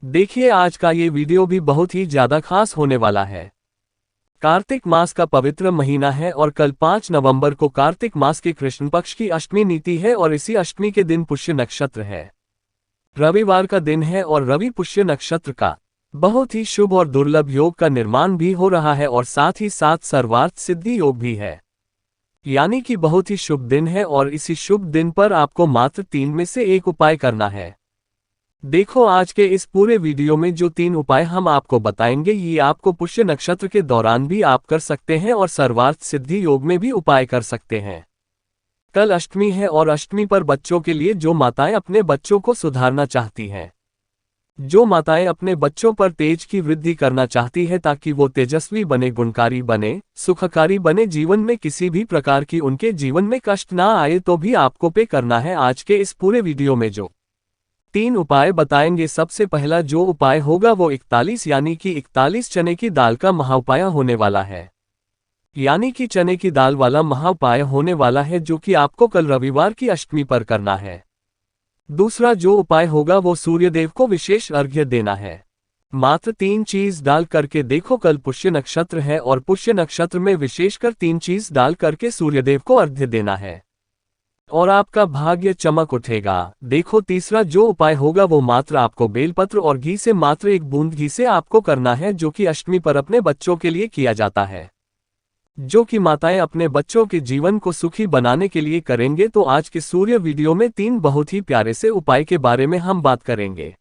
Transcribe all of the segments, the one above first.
देखिए आज का ये वीडियो भी बहुत ही ज्यादा खास होने वाला है। कार्तिक मास का पवित्र महीना है और कल 5 नवंबर को कार्तिक मास के कृष्ण पक्ष की अष्टमी नीति है और इसी अष्टमी के दिन पुष्य नक्षत्र है। रविवार का दिन है और रवि पुष्य नक्षत्र का बहुत ही शुभ और दुर्लभ योग का निर्माण भी हो रहा है और साथ ही साथ सर्वार्थ सिद्धि योग भी है। यानी कि बहुत ही शुभ दिन है और इसी शुभ दिन पर आपको मात्र 3 में से एक उपाय करना है। देखो आज के इस पूरे वीडियो में जो 3 उपाय हम आपको बताएंगे ये आपको पुष्य नक्षत्र के दौरान भी आप कर सकते हैं और सर्वार्थ सिद्धि योग में भी उपाय कर सकते हैं। कल अष्टमी है और अष्टमी पर बच्चों के लिए जो माताएं अपने बच्चों को सुधारना चाहती हैं, जो माताएं अपने बच्चों पर तेज की वृद्धि करना चाहती है ताकि वो तेजस्वी बने, गुणकारी बने, सुखकारी बने, जीवन में किसी भी प्रकार की उनके जीवन में कष्ट ना आए, तो भी आपको पे करना है आज के इस पूरे वीडियो में जो 3 उपाय बताएंगे। सबसे पहला जो उपाय होगा वो 41 यानी कि 41 चने की दाल का महाउपाय होने वाला है। यानी कि चने की दाल वाला महाउपाय होने वाला है जो कि आपको कल रविवार की अष्टमी पर करना है। दूसरा जो उपाय होगा वो सूर्यदेव को विशेष अर्घ्य देना है। मात्र 3 चीज डाल करके देखो, कल पुष्य नक्षत्र है और पुष्य नक्षत्र में विशेषकर 3 चीज डाल करके सूर्यदेव को अर्घ्य देना है और आपका भाग्य चमक उठेगा। देखो तीसरा जो उपाय होगा वो मात्र आपको बेलपत्र और घी से, मात्र 1 बूंद घी से आपको करना है, जो कि अष्टमी पर अपने बच्चों के लिए किया जाता है, जो कि माताएं अपने बच्चों के जीवन को सुखी बनाने के लिए करेंगे। तो आज के सूर्य वीडियो में 3 बहुत ही प्यारे से उपाय के बारे में हम बात करेंगे।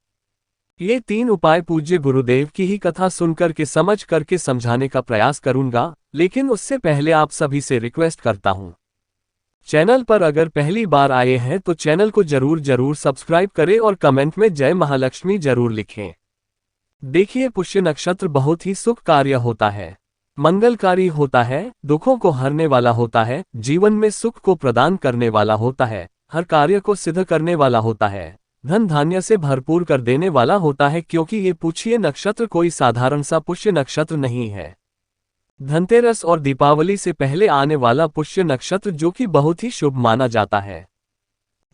ये 3 उपाय पूज्य गुरुदेव की ही कथा सुनकर के समझ करके समझाने का प्रयास करूंगा, लेकिन उससे पहले आप सभी से रिक्वेस्ट करता हूं, चैनल पर अगर पहली बार आए हैं तो चैनल को जरूर सब्सक्राइब करें और कमेंट में जय महालक्ष्मी जरूर लिखें। देखिए पुष्य नक्षत्र बहुत ही सुख कार्य होता है, मंगलकारी होता है, दुखों को हरने वाला होता है, जीवन में सुख को प्रदान करने वाला होता है, हर कार्य को सिद्ध करने वाला होता है, धन धान्य से भरपूर कर देने वाला होता है, क्योंकि ये पुष्य नक्षत्र कोई साधारण सा पुष्य नक्षत्र नहीं है। धनतेरस और दीपावली से पहले आने वाला पुष्य नक्षत्र जो कि बहुत ही शुभ माना जाता है।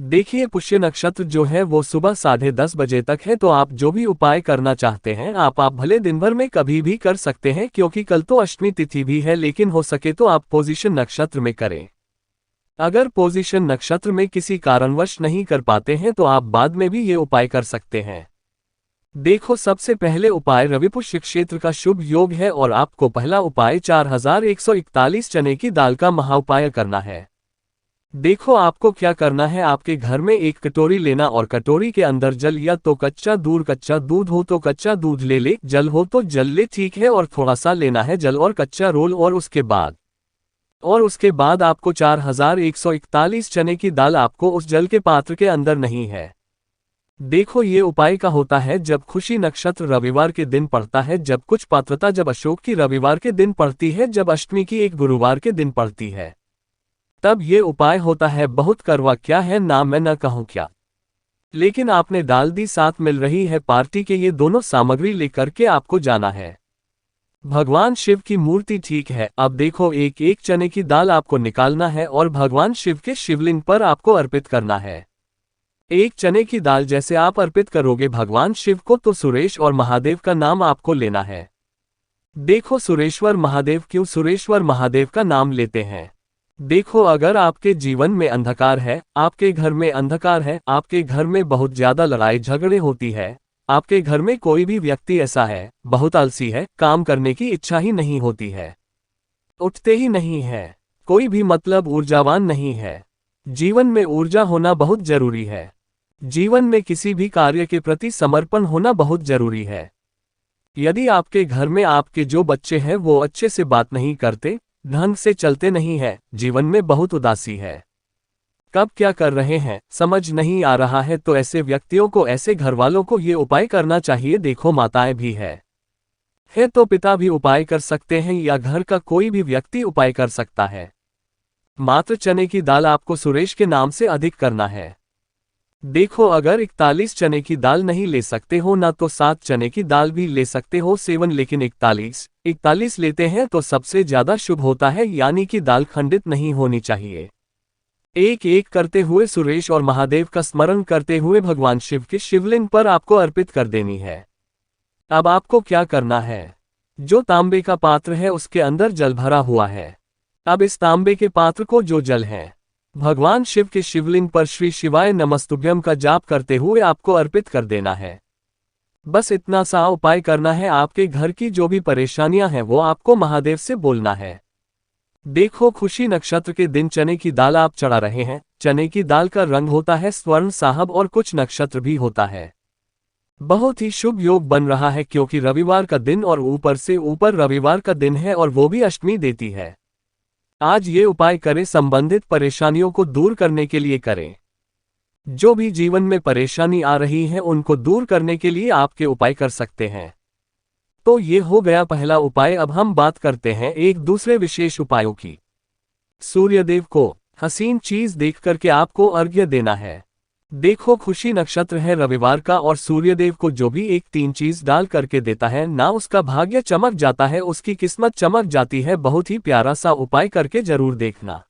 देखिए पुष्य नक्षत्र जो है वो सुबह 10:30 बजे तक है, तो आप जो भी उपाय करना चाहते हैं आप भले दिन भर में कभी भी कर सकते हैं, क्योंकि कल तो अष्टमी तिथि भी है, लेकिन हो सके तो आप पोजीशन नक्षत्र में करें। अगर पोजीशन नक्षत्र में किसी कारणवश नहीं कर पाते हैं तो आप बाद में भी ये उपाय कर सकते हैं। देखो सबसे पहले उपाय रविपुष्य क्षेत्र का शुभ योग है और आपको पहला उपाय 4141 चने की दाल का महाउपाय करना है। देखो आपको क्या करना है, आपके घर में एक कटोरी लेना और कटोरी के अंदर जल या तो कच्चा दूध हो तो कच्चा दूध ले, जल हो तो जल ले, ठीक है, और थोड़ा सा लेना है जल और कच्चा रोल, और उसके बाद आपको 4141 चने की दाल आपको उस जल के पात्र के अंदर नहीं है। देखो ये उपाय का होता है जब खुशी नक्षत्र रविवार के दिन पड़ता है, जब कुछ पात्रता जब अशोक की रविवार के दिन पड़ती है, जब अष्टमी की एक गुरुवार के दिन पड़ती है, तब ये उपाय होता है। बहुत करवा क्या है ना, मैं न कहूँ क्या, लेकिन आपने डाल दी, साथ मिल रही है पार्टी के, ये दोनों सामग्री लेकर के आपको जाना है भगवान शिव की मूर्ति, ठीक है। अब देखो एक एक चने की दाल आपको निकालना है और भगवान शिव के शिवलिंग पर आपको अर्पित करना है। एक चने की दाल जैसे आप अर्पित करोगे भगवान शिव को, तो सुरेश और महादेव का नाम आपको लेना है। देखो सुरेश्वर महादेव, क्यों सुरेश्वर महादेव का नाम लेते हैं? देखो अगर आपके जीवन में अंधकार है, आपके घर में अंधकार है, आपके घर में बहुत ज्यादा लड़ाई झगड़े होती है, आपके घर में कोई भी व्यक्ति ऐसा है बहुत आलसी है, काम करने की इच्छा ही नहीं होती है, उठते ही नहीं है, कोई भी मतलब ऊर्जावान नहीं है, जीवन में ऊर्जा होना बहुत जरूरी है, जीवन में किसी भी कार्य के प्रति समर्पण होना बहुत जरूरी है। यदि आपके घर में आपके जो बच्चे हैं वो अच्छे से बात नहीं करते, ढंग से चलते नहीं है, जीवन में बहुत उदासी है, कब क्या कर रहे हैं समझ नहीं आ रहा है, तो ऐसे व्यक्तियों को, ऐसे घरवालों को ये उपाय करना चाहिए। देखो माताएं भी है तो पिता भी उपाय कर सकते हैं या घर का कोई भी व्यक्ति उपाय कर सकता है। मात्र चने की दाल आपको सुरेश के नाम से अधिक करना है। देखो अगर 41 चने की दाल नहीं ले सकते हो ना, तो 7 चने की दाल भी ले सकते हो, 7, लेकिन 41 लेते हैं तो सबसे ज्यादा शुभ होता है, यानी कि दाल खंडित नहीं होनी चाहिए। एक एक करते हुए सुरेश और महादेव का स्मरण करते हुए भगवान शिव के शिवलिंग पर आपको अर्पित कर देनी है। अब आपको क्या करना है? जो तांबे का पात्र है उसके अंदर जल भरा हुआ है। अब इस तांबे के पात्र को जो जल है, भगवान शिव के शिवलिंग पर श्री शिवाय नमस्तुभ्यम का जाप करते हुए आपको अर्पित कर देना है। बस इतना सा उपाय करना है। आपके घर की जो भी परेशानियां हैं वो आपको महादेव से बोलना है। देखो, खुशी नक्षत्र के दिन चने की दाल आप चढ़ा रहे हैं। चने की दाल का रंग होता है स्वर्ण साहब और कुछ नक्षत्र भी होता है। बहुत ही शुभ योग बन रहा है क्योंकि रविवार का दिन और ऊपर से ऊपर रविवार का दिन है और वो भी अष्टमी देती है। आज ये उपाय करें, संबंधित परेशानियों को दूर करने के लिए करें। जो भी जीवन में परेशानी आ रही है उनको दूर करने के लिए आपके उपाय कर सकते हैं। तो ये हो गया पहला उपाय। अब हम बात करते हैं एक दूसरे विशेष उपायों की। सूर्यदेव को हसीन चीज देख करके आपको अर्घ्य देना है। देखो, खुशी नक्षत्र है रविवार का और सूर्यदेव को जो भी एक तीन चीज डाल करके देता है ना, उसका भाग्य चमक जाता है, उसकी किस्मत चमक जाती है। बहुत ही प्यारा सा उपाय करके जरूर देखना।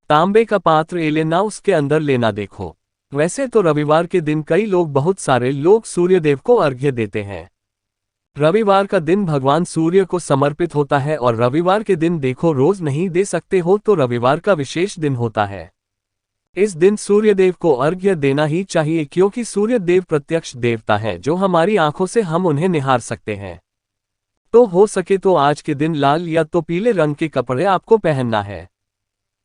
तांबे का पात्र ले लेना, उसके अंदर लेना। देखो, वैसे तो रविवार के दिन कई लोग, बहुत सारे लोग सूर्यदेव को अर्घ्य देते हैं। रविवार का दिन भगवान सूर्य को समर्पित होता है और रविवार के दिन देखो, रोज नहीं दे सकते हो तो रविवार का विशेष दिन होता है। इस दिन सूर्यदेव को अर्घ्य देना ही चाहिए क्योंकि सूर्यदेव प्रत्यक्ष देवता है जो हमारी आंखों से हम उन्हें निहार सकते हैं। तो हो सके तो आज के दिन लाल या तो पीले रंग के कपड़े आपको पहनना है।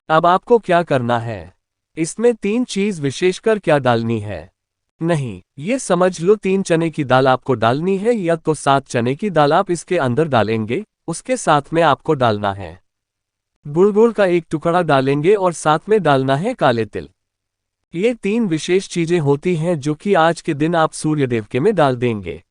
अब आपको क्या करना है? इसमें तीन चीज विशेषकर क्या डालनी है? नहीं, ये समझ लो, 3 चने की दाल आपको डालनी है या तो 7 चने की दाल आप इसके अंदर डालेंगे। उसके साथ में आपको डालना है गुड़ का एक टुकड़ा डालेंगे और साथ में डालना है काले तिल। ये 3 विशेष चीजें होती हैं जो कि आज के दिन आप सूर्यदेव के में डाल देंगे।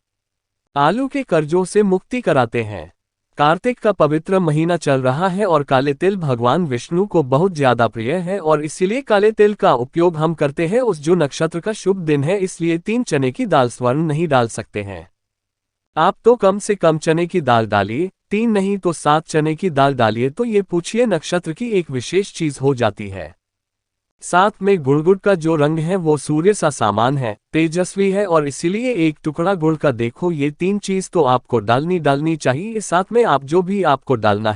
आलू के कर्जों से मुक्ति कराते हैं। कार्तिक का पवित्र महीना चल रहा है और काले तिल भगवान विष्णु को बहुत ज्यादा प्रिय है और इसीलिए काले तिल का उपयोग हम करते हैं उस जो नक्षत्र का शुभ दिन है। इसलिए 3 चने की दाल स्वर्ण नहीं डाल सकते हैं आप, तो कम से कम चने की दाल डालिए। 3 नहीं तो 7 चने की दाल डालिए। तो ये पूछिए नक्षत्र की एक विशेष चीज हो जाती है। साथ में गुड़ का जो रंग है वो सूर्य सा सामान है, तेजस्वी है और इसीलिए एक टुकड़ा गुड़ का। देखो, ये 3 चीज तो आपको डालनी चाहिए। साथ में आप जो भी आपको डालना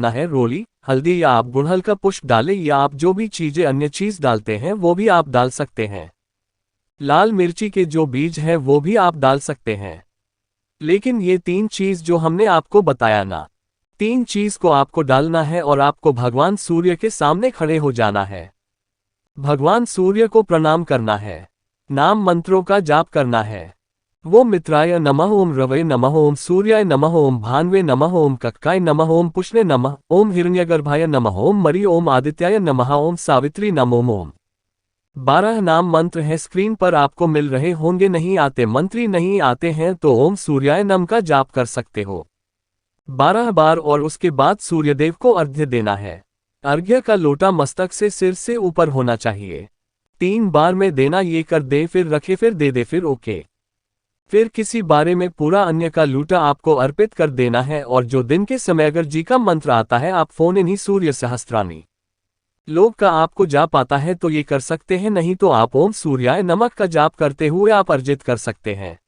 है, रोली, हल्दी या आप गुड़हल का पुष्प डालें या आप जो भी चीजें अन्य चीज डालते हैं वो भी आप डाल सकते हैं। लाल मिर्ची के जो बीज है वो भी आप डाल सकते हैं। लेकिन ये 3 चीज जो हमने आपको बताया ना, 3 चीज को आपको डालना है और आपको भगवान सूर्य के सामने खड़े हो जाना है। भगवान सूर्य को प्रणाम करना है, नाम मंत्रों का जाप करना है। वो मित्राय नमः, ओम रवै नमः, ओम सूर्याय नमः, ओम भान्वे नमः, ओम कक्काय नमः, ओम पुष्णे नमः, ओम हिरण्यगर्भाय नमः, ओम मरि, ओम आदित्याय नमः, ओम सावित्री नमो ओम। 12 नाम मंत्र हैं, स्क्रीन पर आपको मिल रहे होंगे। नहीं आते, मंत्री नहीं आते हैं तो ओम सूर्याय नम का जाप कर सकते हो 12 बार और उसके बाद सूर्यदेव को अर्घ्य देना है। अर्घ्य का लोटा मस्तक से सिर से ऊपर होना चाहिए। 3 बार में देना, ये कर दे फिर रखे फिर दे दे फिर ओके। फिर किसी बारे में पूरा अन्य का लूटा आपको अर्पित कर देना है। और जो दिन के समय अगर जी का मंत्र आता है, आप फोन इन्हीं सूर्य सहस्त्राणी लोग का आपको जाप आता है तो ये कर सकते हैं, नहीं तो आप ओम सूर्याय नमक का जाप करते हुए आप अर्जित कर सकते हैं।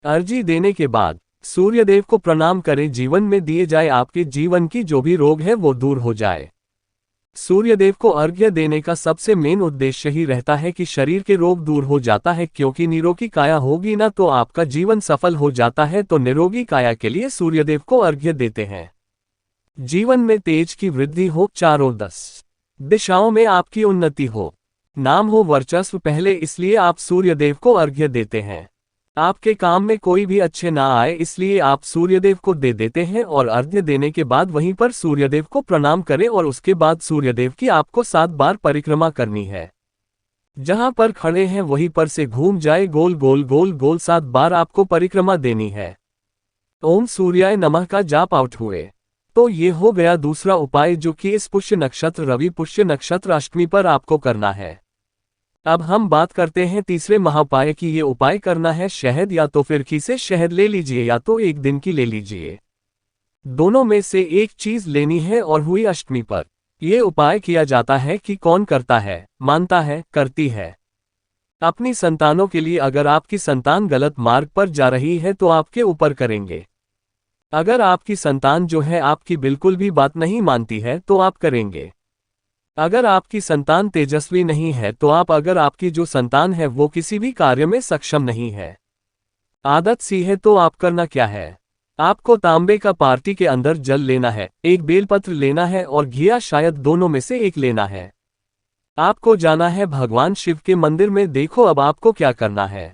अर्जी देने के बाद सूर्यदेव को प्रणाम करें, जीवन में दिए जाए आपके जीवन की जो भी रोग है वो दूर हो जाए। सूर्यदेव को अर्घ्य देने का सबसे मेन उद्देश्य ही रहता है कि शरीर के रोग दूर हो जाता है, क्योंकि निरोगी काया होगी ना तो आपका जीवन सफल हो जाता है। तो निरोगी काया के लिए सूर्यदेव को अर्घ्य देते हैं। जीवन में तेज की वृद्धि हो, चारों 10 दिशाओं में आपकी उन्नति हो, नाम हो वर्चस्व पहले, इसलिए आप सूर्यदेव को अर्घ्य देते हैं। आपके काम में कोई भी अच्छे ना आए इसलिए आप सूर्यदेव को दे देते हैं और अर्घ्य देने के बाद वहीं पर सूर्यदेव को प्रणाम करें और उसके बाद सूर्यदेव की आपको 7 बार परिक्रमा करनी है। जहां पर खड़े हैं वहीं पर से घूम जाए, गोल गोल गोल गोल 7 बार आपको परिक्रमा देनी है। ओम सूर्याय नमः का जाप आउट हुए। तो ये हो गया दूसरा उपाय जो कि इस पुष्य नक्षत्र रवि पुष्य नक्षत्र अष्टमी पर आपको करना है। अब हम बात करते हैं तीसरे महाउपाय की। ये उपाय करना है शहद, या तो फिर से शहद ले लीजिए या तो एक दिन की ले लीजिए, दोनों में से एक चीज लेनी है। और हुई अष्टमी पर यह उपाय किया जाता है कि कौन करता है, मानता है, करती है। अपनी संतानों के लिए अगर आपकी संतान गलत मार्ग पर जा रही है तो आपके ऊपर करेंगे। अगर आपकी संतान जो है आपकी बिल्कुल भी बात नहीं मानती है तो आप करेंगे। अगर आपकी संतान तेजस्वी नहीं है तो अगर आपकी जो संतान है वो किसी भी कार्य में सक्षम नहीं है, आदत सी है, तो आप करना क्या है? आपको तांबे का पार्टी के अंदर जल लेना है, एक बेलपत्र लेना है और घिया, शायद दोनों में से एक लेना है। आपको जाना है भगवान शिव के मंदिर में। देखो अब आपको क्या करना है।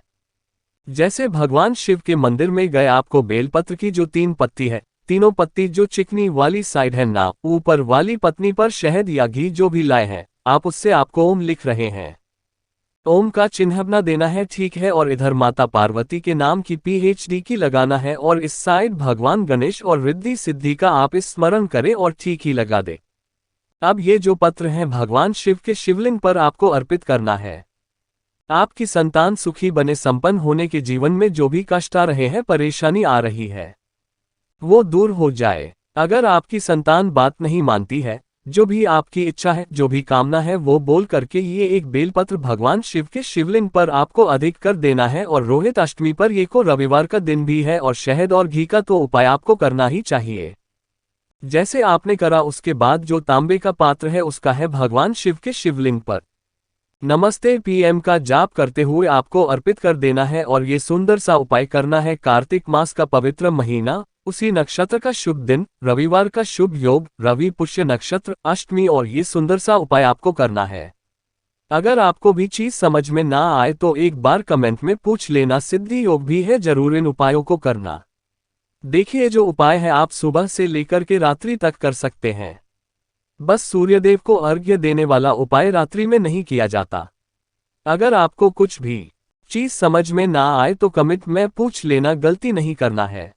जैसे भगवान शिव के मंदिर में गए, आपको बेलपत्र की जो 3 पत्ती है, तीनों पत्ती जो चिकनी वाली साइड है ना, ऊपर वाली पत्नी पर शहद या घी जो भी लाए हैं, आप उससे आपको ओम लिख रहे हैं। ओम का चिन्ह अपना देना है, ठीक है। और इधर माता पार्वती के नाम की PHD की लगाना है और इस साइड भगवान गणेश और रिद्धि सिद्धि का आप इस स्मरण करें और ठीक ही लगा दे। अब ये जो पत्र हैं भगवान शिव के शिवलिंग पर आपको अर्पित करना है। आपकी संतान सुखी बने, संपन्न होने के जीवन में जो भी कष्ट आ रहे हैं, परेशानी आ रही है, वो दूर हो जाए। अगर आपकी संतान बात नहीं मानती है, जो भी आपकी इच्छा है, जो भी कामना है, वो बोल करके ये एक बेलपत्र भगवान शिव के शिवलिंग पर आपको अधिक कर देना है। और रोहित अष्टमी पर ये को रविवार का दिन भी है और शहद और घी का तो उपाय आपको करना ही चाहिए। जैसे आपने करा उसके बाद जो तांबे का पात्र है उसका है भगवान शिव के शिवलिंग पर नमस्ते PM का जाप करते हुए आपको अर्पित कर देना है। और ये सुंदर सा उपाय करना है। कार्तिक मास का पवित्र महीना, उसी नक्षत्र का शुभ दिन, रविवार का शुभ योग, रवि पुष्य नक्षत्र, अष्टमी, और ये सुंदर सा उपाय आपको करना है। अगर आपको भी चीज समझ में ना आए तो एक बार कमेंट में पूछ लेना, सिद्धि योग भी है, जरूर इन उपायों को करना। देखिए जो उपाय है आप सुबह से लेकर के रात्रि तक कर सकते हैं। बस सूर्यदेव को अर्घ्य देने वाला उपाय रात्रि में नहीं किया जाता। अगर आपको कुछ भी चीज समझ में ना आए तो कमेंट में पूछ लेना, गलती नहीं करना है।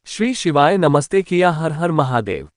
श्री शिवाय नमस्ते किया। हर हर महादेव।